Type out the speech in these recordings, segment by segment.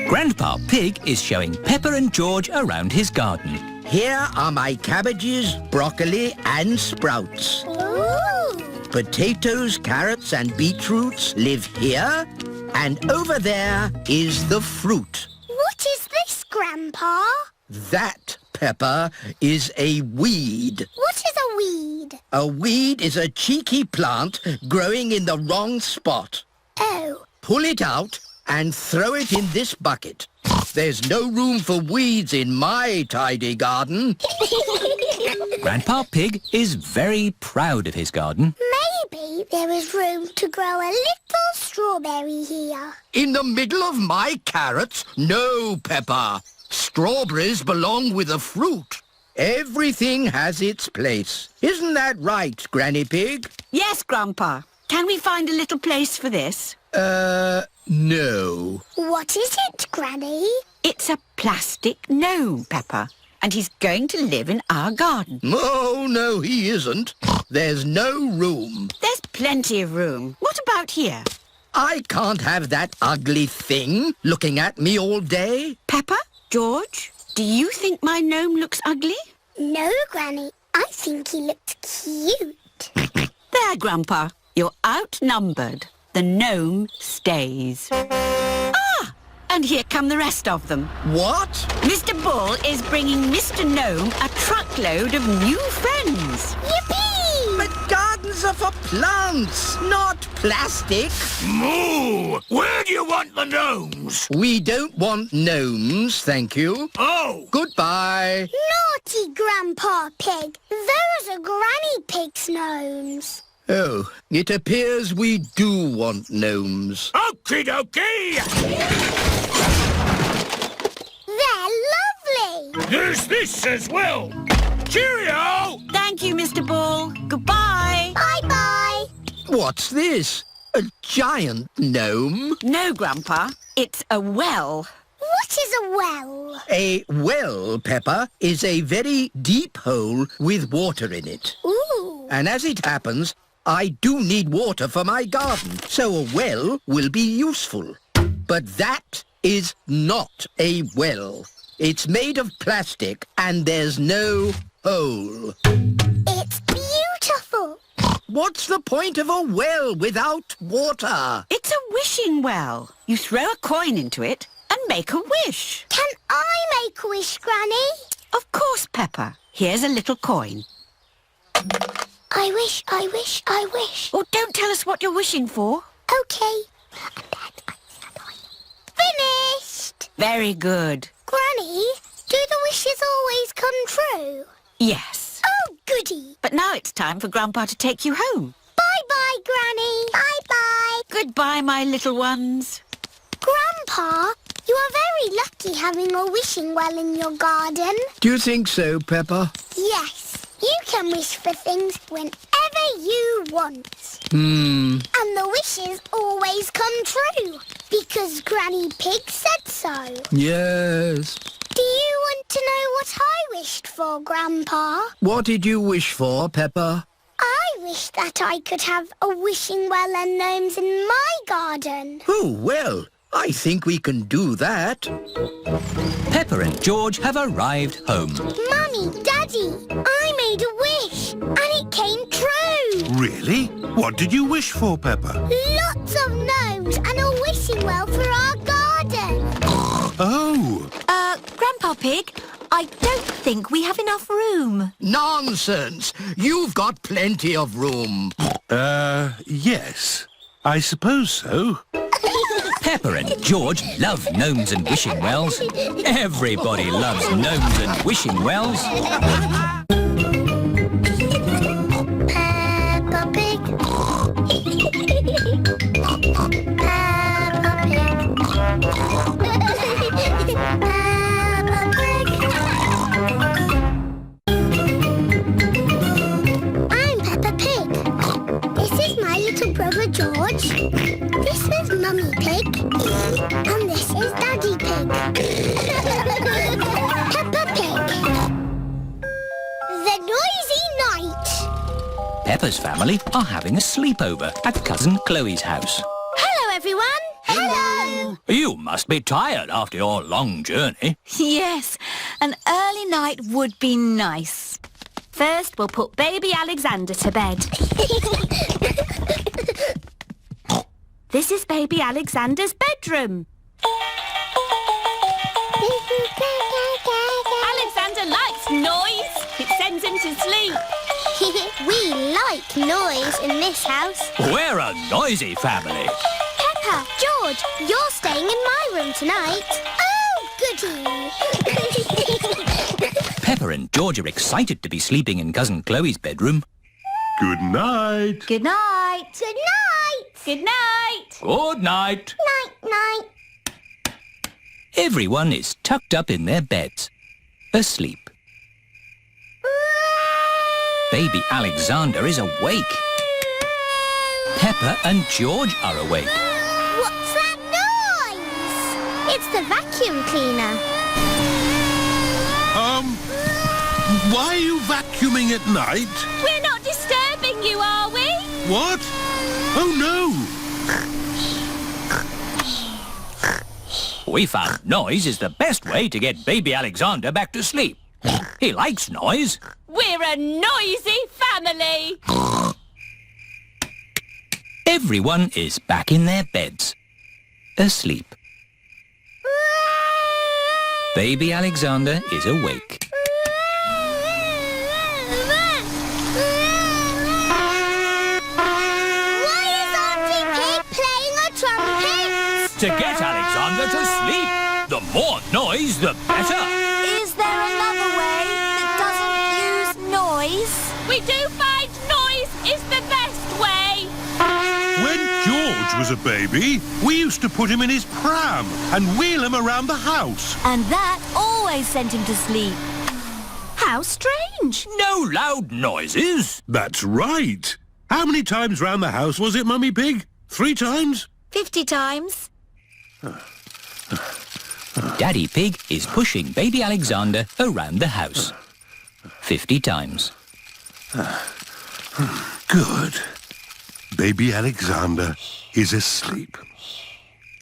Grandpa Pig is showing Peppa and George around his garden. Here are my cabbages, broccoli and sprouts. Ooh. Potatoes, carrots and beetroots live here. And over there is the fruit. What is this, Grandpa? That, Peppa, is a weed. What is a weed? A weed is a cheeky plant growing in the wrong spot. Oh. Pull it out and throw it in this bucket. There's no room for weeds in my tidy garden. Grandpa Pig is very proud of his garden. Maybe there is room to grow a little strawberry here. In the middle of my carrots? No, Peppa. Strawberries belong with the fruit. Everything has its place. Isn't that right, Granny Pig? Yes, Grandpa. Can we find a little place for this? No. What is it, Granny? It's a plastic gnome, Peppa, and he's going to live in our garden. Oh, no, he isn't. There's no room. There's plenty of room. What about here? I can't have that ugly thing looking at me all day. Peppa, George, do you think my gnome looks ugly? No, Granny. I think he looks cute. There, Grandpa. You're outnumbered. The gnome stays. Ah! And here come the rest of them. What? Mr. Bull is bringing Mr. Gnome a truckload of new friends. Yippee! But gardens are for plants, not plastic. Moo! Where do you want the gnomes? We don't want gnomes, thank you. Oh! Goodbye. Naughty Grandpa Pig. Those are Granny Pig's gnomes. Oh, it appears we do want gnomes. Okie dokie! They're lovely. There's this as well. Cheerio! Thank you, Mr. Bull. Goodbye. Bye-bye. What's this? A giant gnome? No, Grandpa. It's a well. What is a well? A well, Peppa, is a very deep hole with water in it. Ooh. And as it happens, I do need water for my garden, so a well will be useful. But that is not a well. It's made of plastic and there's no hole. It's beautiful. What's the point of a well without water? It's a wishing well. You throw a coin into it and make a wish. Can I make a wish, Granny? Of course, Peppa. Here's a little coin. I wish, I wish, I wish. Oh, don't tell us what you're wishing for. Okay. Finished! Very good. Granny, do the wishes always come true? Yes. Oh, goody. But now it's time for Grandpa to take you home. Bye-bye, Granny. Bye-bye. Goodbye, my little ones. Grandpa, you are very lucky having a wishing well in your garden. Do you think so, Peppa? Yes. You can wish for things whenever you want. Hmm. And the wishes always come true, because Granny Pig said so. Yes. Do you want to know what I wished for, Grandpa? What did you wish for, Peppa? I wish that I could have a wishing well and gnomes in my garden. Oh, well, I think we can do that. Peppa and George have arrived home. Mummy, Daddy, I made a wish, and it came true. Really? What did you wish for, Peppa? Lots of gnomes and a wishing well for our garden. Oh! Grandpa Pig, I don't think we have enough room. Nonsense! You've got plenty of room. Yes. I suppose so. Peppa and George love gnomes and wishing wells. Everybody loves gnomes and wishing wells. Peppa Pig. Peppa Pig. I'm Peppa Pig. This is my little brother George. This is Mummy Pig. And this is Daddy Pig. Peppa Pig. The Noisy Night. Peppa's family are having a sleepover at Cousin Chloe's house. Hello, everyone. Hello. Are you must be tired after your long journey. Yes, an early night would be nice. First, we'll put baby Alexander to bed. This is baby Alexander's bedroom. Alexander likes noise. It sends him to sleep. We like noise in this house. We're a noisy family. Peppa, George, you're staying in my room tonight. Oh, goody. Peppa and George are excited to be sleeping in Cousin Chloe's bedroom. Good night. Good night. Good night. Good night. Good night. Night, night. Everyone is tucked up in their beds, asleep. Baby Alexander is awake. Peppa and George are awake. What's that noise? It's the vacuum cleaner. Why are you vacuuming at night? We're not disturbing you, are we? What? Oh, no. We found noise is the best way to get baby Alexander back to sleep. He likes noise. We're a noisy family. Everyone is back in their beds, asleep. Baby Alexander is awake. Why is Auntie Pig playing a trumpet? To get Alexander to sleep. The more noise, the better. Is there another way that doesn't use noise? We do find noise is the best way. When George was a baby, we used to put him in his pram and wheel him around the house. And that always sent him to sleep. How strange. No loud noises. That's right. How many times round the house was it, Mummy Pig? 3 times? 50 times. Daddy Pig is pushing baby Alexander around the house. 50 times. Good. Baby Alexander is asleep.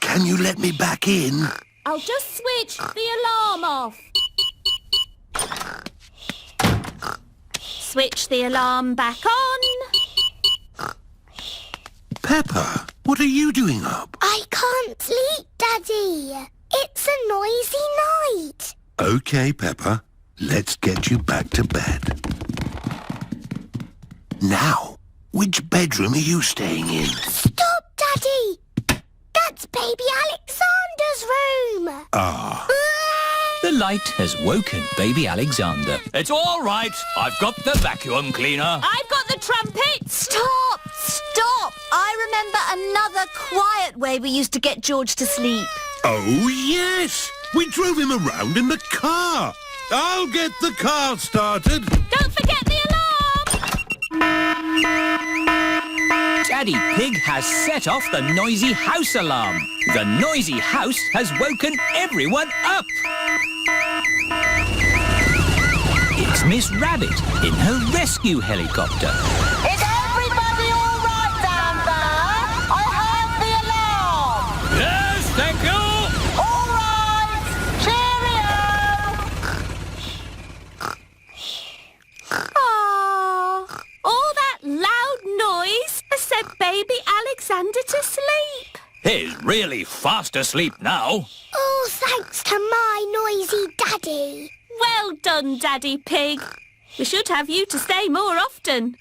Can you let me back in? I'll just switch the alarm off. Switch the alarm back on. Peppa, what are you doing up? I can't sleep, Daddy. It's a noisy night. Okay, Peppa, let's get you back to bed. Now, which bedroom are you staying in? Stop, Daddy. That's baby Alexander's room. Ah, The light has woken baby Alexander. It's all right. I've got the vacuum cleaner. I've got the trumpet. Stop! Stop! I remember another quiet way we used to get George to sleep. oh yes! We drove him around in the car. I'll get the car started. Don't forget the alarm! Daddy Pig has set off the noisy house alarm. The noisy house has woken everyone up. It's Miss Rabbit in her rescue helicopter. Is everybody all right down there? I heard the alarm. Yes, thank you. All right. Cheerio. Aww. All that loud noise has sent baby Alexander to sleep. He's really fast asleep now. Oh, thanks to my noisy Daddy. Well done, Daddy Pig. We should have you to stay more often.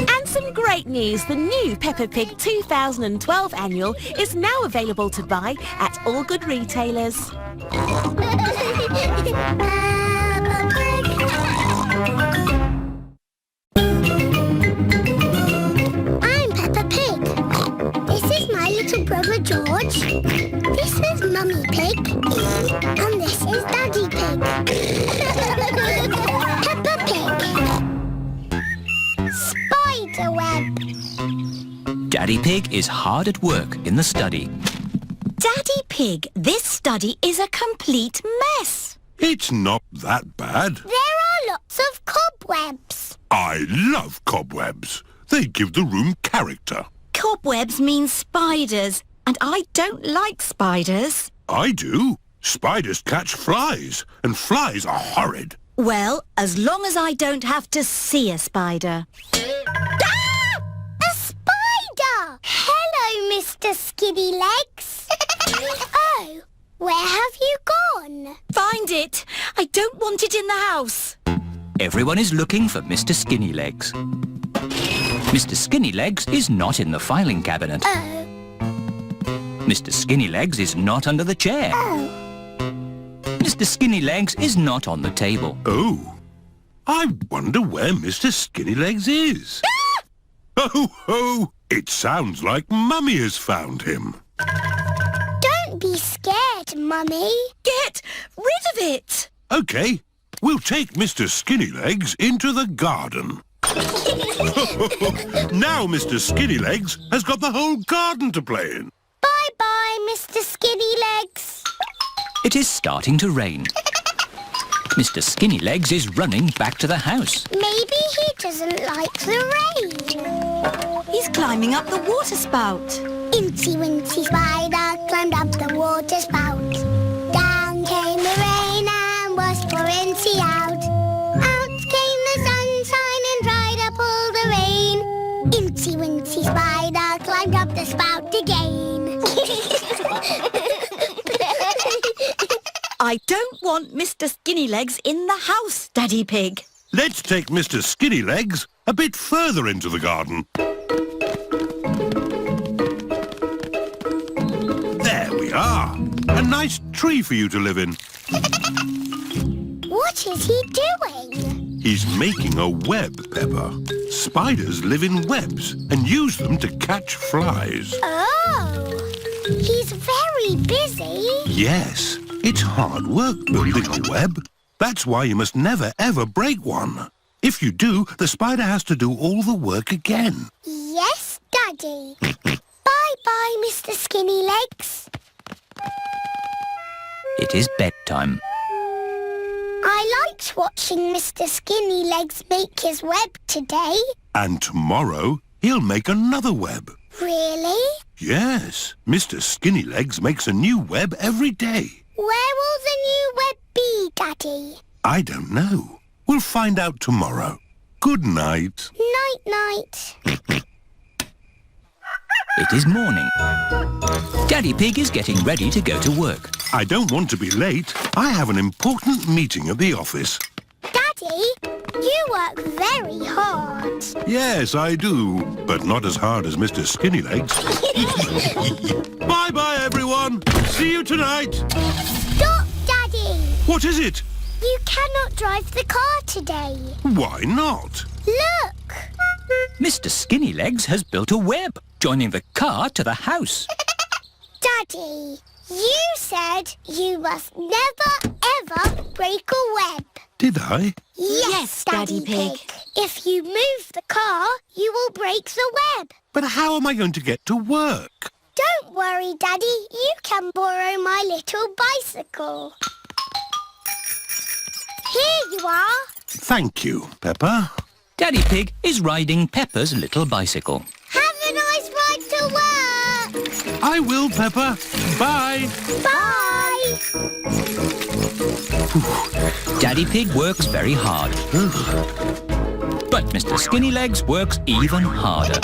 And some great news. The new Peppa Pig 2012 annual is now available to buy at all good retailers. I'm Peppa Pig. This is my little brother George. This is Mummy Pig. And this is Daddy Pig. Peppa Pig. Spiderweb. Daddy Pig is hard at work in the study. Daddy Pig, this study is a complete mess. It's not that bad. There are lots of cobwebs. I love cobwebs. They give the room character. Cobwebs mean spiders, and I don't like spiders. I do. Spiders catch flies, and flies are horrid. Well, as long as I don't have to see a spider. Ah! A spider! Hello, Mr. Skinny Legs. Oh, where have you gone? Find it! I don't want it in the house. Everyone is looking for Mr. Skinnylegs. Mr. Skinnylegs is not in the filing cabinet. Oh. Mr. Skinnylegs is not under the chair. Oh. Mr. Skinnylegs is not on the table. Oh, I wonder where Mr. Skinnylegs is. Oh, ho! It sounds like Mummy has found him. Don't be scared, Mummy. Get rid of it! OK, we'll take Mr. Skinnylegs into the garden. Now Mr. Skinnylegs has got the whole garden to play in. Bye-bye, Mr. Skinny Legs. It is starting to rain. Mr. Skinnylegs is running back to the house. Maybe he doesn't like the rain. He's climbing up the water spout. Incy Wincy Spider climbed up the water spout. Down came the rain and washed poor Incy out. Out came the sunshine and dried up all the rain. Incy Wincy Spider climbed up the spout again. I don't want Mr. Skinnylegs in the house, Daddy Pig. Let's take Mr. Skinnylegs a bit further into the garden. There we are. A nice tree for you to live in. What is he doing? He's making a web, Peppa. Spiders live in webs and use them to catch flies. Oh, he's very busy. Yes, it's hard work building a web. That's why you must never, ever break one. If you do, the spider has to do all the work again. Yes, Daddy. Bye-bye, Mr. Skinny Legs. It is bedtime. I liked watching Mr. Skinny Legs make his web today. And tomorrow, he'll make another web. Really? Yes, Mr. Skinnylegs makes a new web every day. Where will the new web be, Daddy? I don't know. We'll find out tomorrow. Good night. Night-night. It is morning. Daddy Pig is getting ready to go to work. I don't want to be late. I have an important meeting at the office. Daddy, you work very hard. Yes, I do, but not as hard as Mr. Skinnylegs. Bye-bye, everyone. See you tonight. Stop, Daddy. What is it? You cannot drive the car today. Why not? Look. Mr. Skinnylegs has built a web, joining the car to the house. Daddy, you said you must never, ever break a web. Did I? Yes, Daddy Pig. If you move the car, you will break the web. But how am I going to get to work? Don't worry, Daddy. You can borrow my little bicycle. Here you are. Thank you, Peppa. Daddy Pig is riding Peppa's little bicycle. Have a nice ride to work. I will, Peppa. Bye. Bye. Daddy Pig works very hard. But Mr. Skinnylegs works even harder.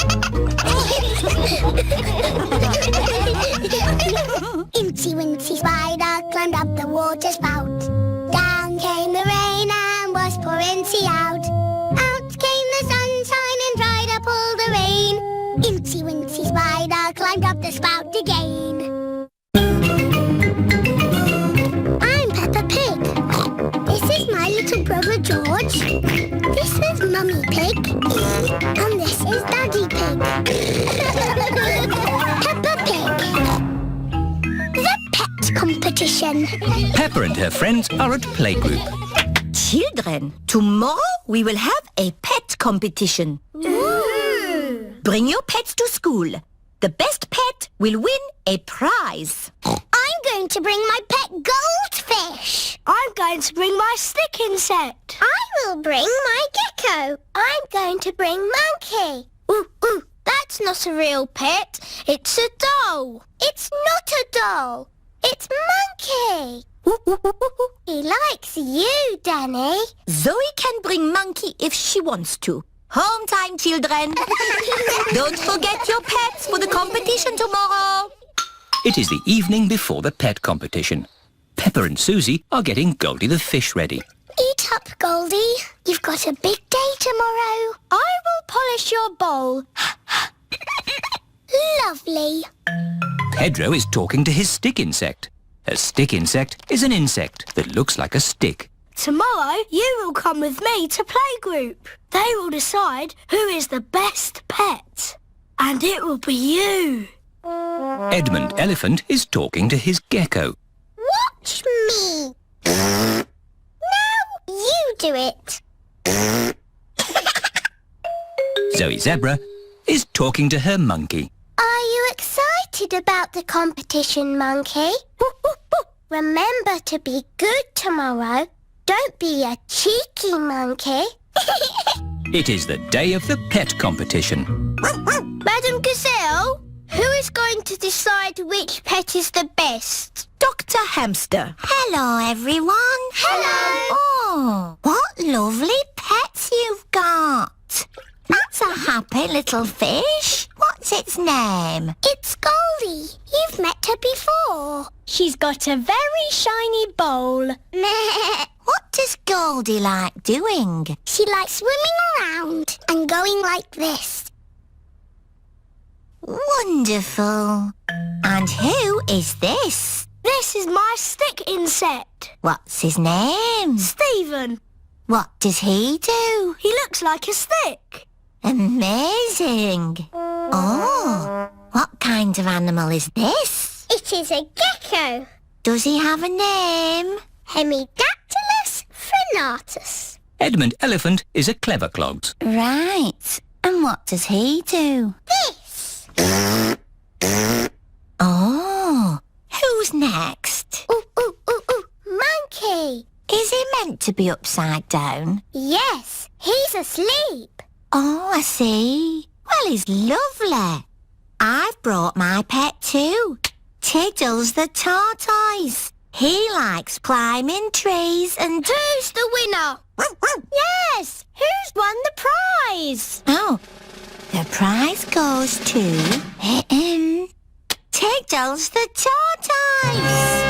Incy Wincy Spider climbed up the water spout. Down came the rain and washed poor Incy out. Out came the sunshine and dried up all the rain. Incy Wincy Spider climbed up the spout again. I'm Peppa Pig. This is my little brother George. This is Mummy Pig. And this is Daddy Pig. Peppa Pig. The pet competition. Peppa and her friends are at playgroup. Children, tomorrow we will have a pet competition. Ooh. Bring your pets to school. The best pet will win a prize. I'm going to bring my pet goldfish. I'm going to bring my stick insect. I will bring my gecko. I'm going to bring monkey. Ooh, ooh, that's not a real pet. It's a doll. It's not a doll. It's Monkey. He likes you, Danny. Zoe can bring Monkey if she wants to. Home time, children. Don't forget your pets for the competition tomorrow. It is the evening before the pet competition. Peppa and Susie are getting Goldie the fish ready. Eat up, Goldie. You've got a big day tomorrow. I will polish your bowl. Lovely. Pedro is talking to his stick insect. A stick insect is an insect that looks like a stick. Tomorrow, you will come with me to playgroup. They will decide who is the best pet. And it will be you. Edmund Elephant is talking to his gecko. Watch me. Now you do it. Zoe Zebra is talking to her monkey. Are you excited about the competition, Monkey? Remember to be good tomorrow. Don't be a cheeky monkey. It is the day of the pet competition. Madam Gazelle, who is going to decide which pet is the best? Dr. Hamster. Hello, everyone. Hello. Oh, what lovely pets you've got. That's a happy little fish. What's its name? It's Goldie. You've met her before. She's got a very shiny bowl. What does Goldie like doing? She likes swimming around and going like this. Wonderful. And who is this? This is my stick insect. What's his name? Stephen. What does he do? He looks like a stick. Amazing. Oh, what kind of animal is this? It is a gecko. Does he have a name? Hemidactylus frenatus. Edmund Elephant is a clever clogs. Right. And what does he do? This. Oh, who's next? Ooh, ooh, ooh, ooh. Monkey. Is he meant to be upside down? Yes, he's asleep. Oh, I see. Well, he's lovely. I've brought my pet too. Tiddles the tortoise. He likes climbing trees and... Who's the winner? Yes, who's won the prize? Oh, the prize goes to... Tiddles the tortoise.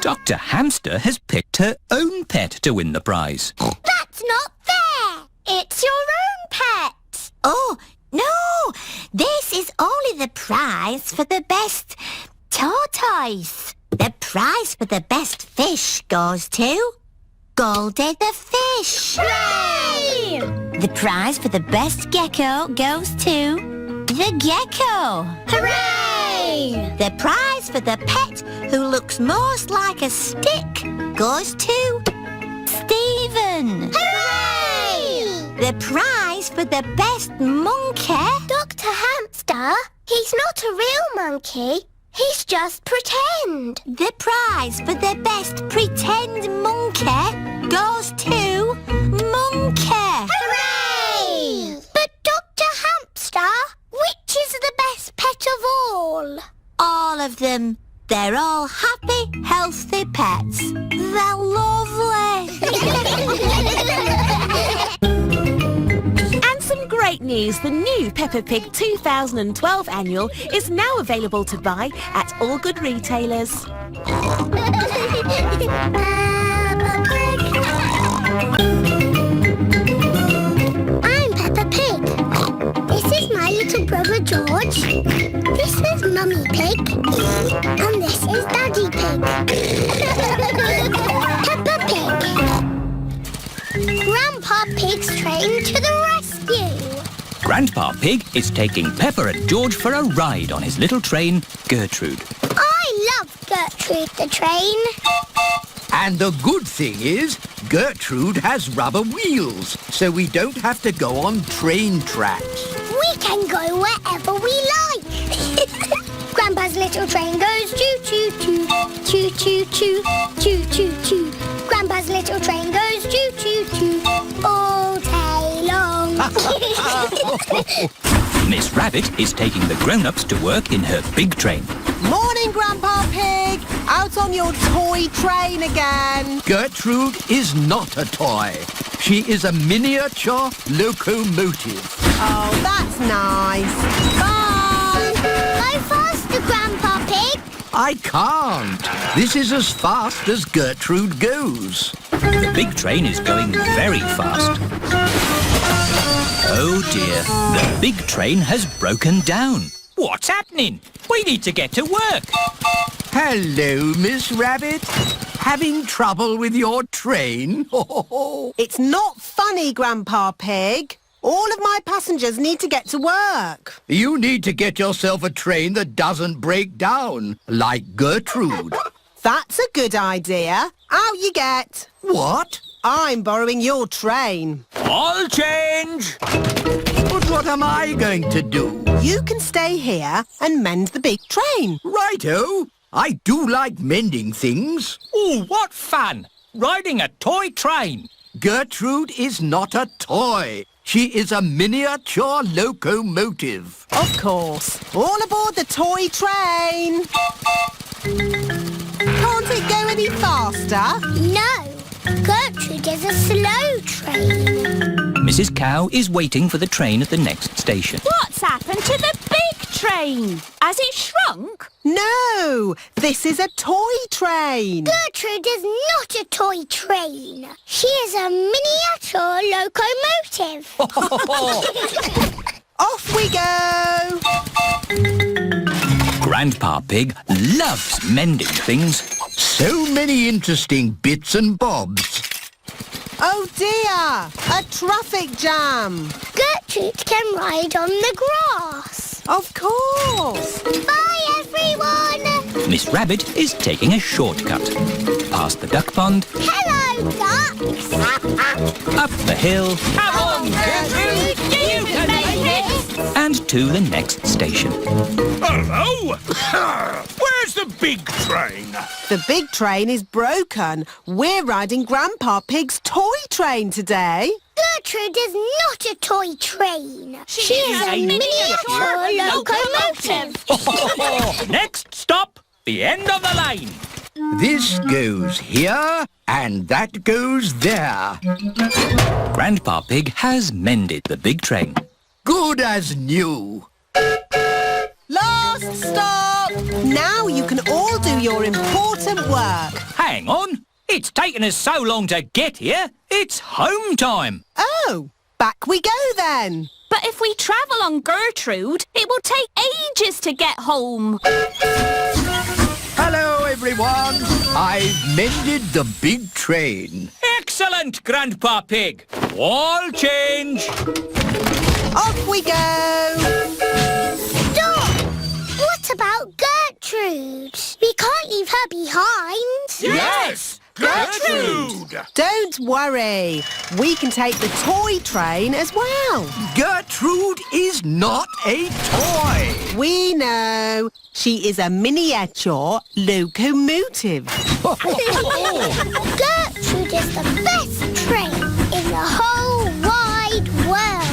Dr. Hamster has picked her own pet to win the prize. That's not fair. It's your own pet. Oh, no. This is only the prize for the best tortoise. The prize for the best fish goes to Goldie the fish. Hooray! The prize for the best gecko goes to the gecko. Hooray! The prize for the pet who looks most like a stick goes to Stephen. Hooray! The prize for the best monkey... Dr. Hamster, he's not a real monkey. He's just pretend. The prize for the best pretend monkey goes to Monkey. Hooray! But Dr. Hamster, which is the best pet of all? All of them. They're all happy, healthy pets. They're lovely. And some great news. The new Peppa Pig 2012 annual is now available to buy at all good retailers. I'm Peppa Pig. This is my little brother George. This is Mummy Pig. And this is Daddy Pig. Peppa Pig. Grandpa Pig's train to the rescue. Grandpa Pig is taking Peppa and George for a ride on his little train, Gertrude. I love Gertrude the train. And the good thing is, Gertrude has rubber wheels, so we don't have to go on train tracks. We can go wherever we like. Grandpa's little train goes choo-choo-choo, choo-choo-choo, choo-choo-choo. Grandpa's little train goes choo-choo-choo all day long. Miss Rabbit is taking the grown-ups to work in her big train. Morning, Grandpa Pig! Out on your toy train again. Gertrude is not a toy. She is a miniature locomotive. Oh, that's nice. Bye! Go faster, Grandpa Pig. I can't. This is as fast as Gertrude goes. The big train is going very fast. Oh dear, the big train has broken down. What's happening? We need to get to work. Hello, Miss Rabbit. Having trouble with your train? It's not funny, Grandpa Pig. All of my passengers need to get to work. You need to get yourself a train that doesn't break down, like Gertrude. That's a good idea. Out you get. What? I'm borrowing your train. I'll change. But what am I going to do? You can stay here and mend the big train. Righto. I do like mending things. Oh, what fun! Riding a toy train. Gertrude is not a toy. She is a miniature locomotive. Of course. All aboard the toy train. Can't it go any faster? No, Gertrude is a slow train. Mrs. Cow is waiting for the train at the next station. What's happened to the big train? Has it shrunk? No, this is a toy train. Gertrude is not a toy train. She is a miniature locomotive. Off we go. Grandpa Pig loves mending things. So many interesting bits and bobs. Oh dear, a traffic jam. Gertrude can ride on the grass. Of course. Bye, everyone. Miss Rabbit is taking a shortcut. Past the duck pond, Hello, ducks. up the hill, Come on, Gertrude. You can make it. and to the next station. Hello? Where's the big train? The big train is broken. We're riding Grandpa Pig's toy train today. Gertrude is not a toy train. She is a miniature locomotive. Next stop, the end of the line. This goes here and that goes there. Grandpa Pig has mended the big train. Good as new. Last stop! Now you can all do your important work. Hang on, it's taken us so long to get here. It's home time. Oh, back we go then. But if we travel on Gertrude, it will take ages to get home. Hello, everyone. I've mended the big train. Excellent, Grandpa Pig. All change. Off we go. Stop! What about Gertrude? We can't leave her behind. Yes! Gertrude! Don't worry. We can take the toy train as well. Gertrude is not a toy. We know. She is a miniature locomotive. Gertrude is the best train in the whole wide world.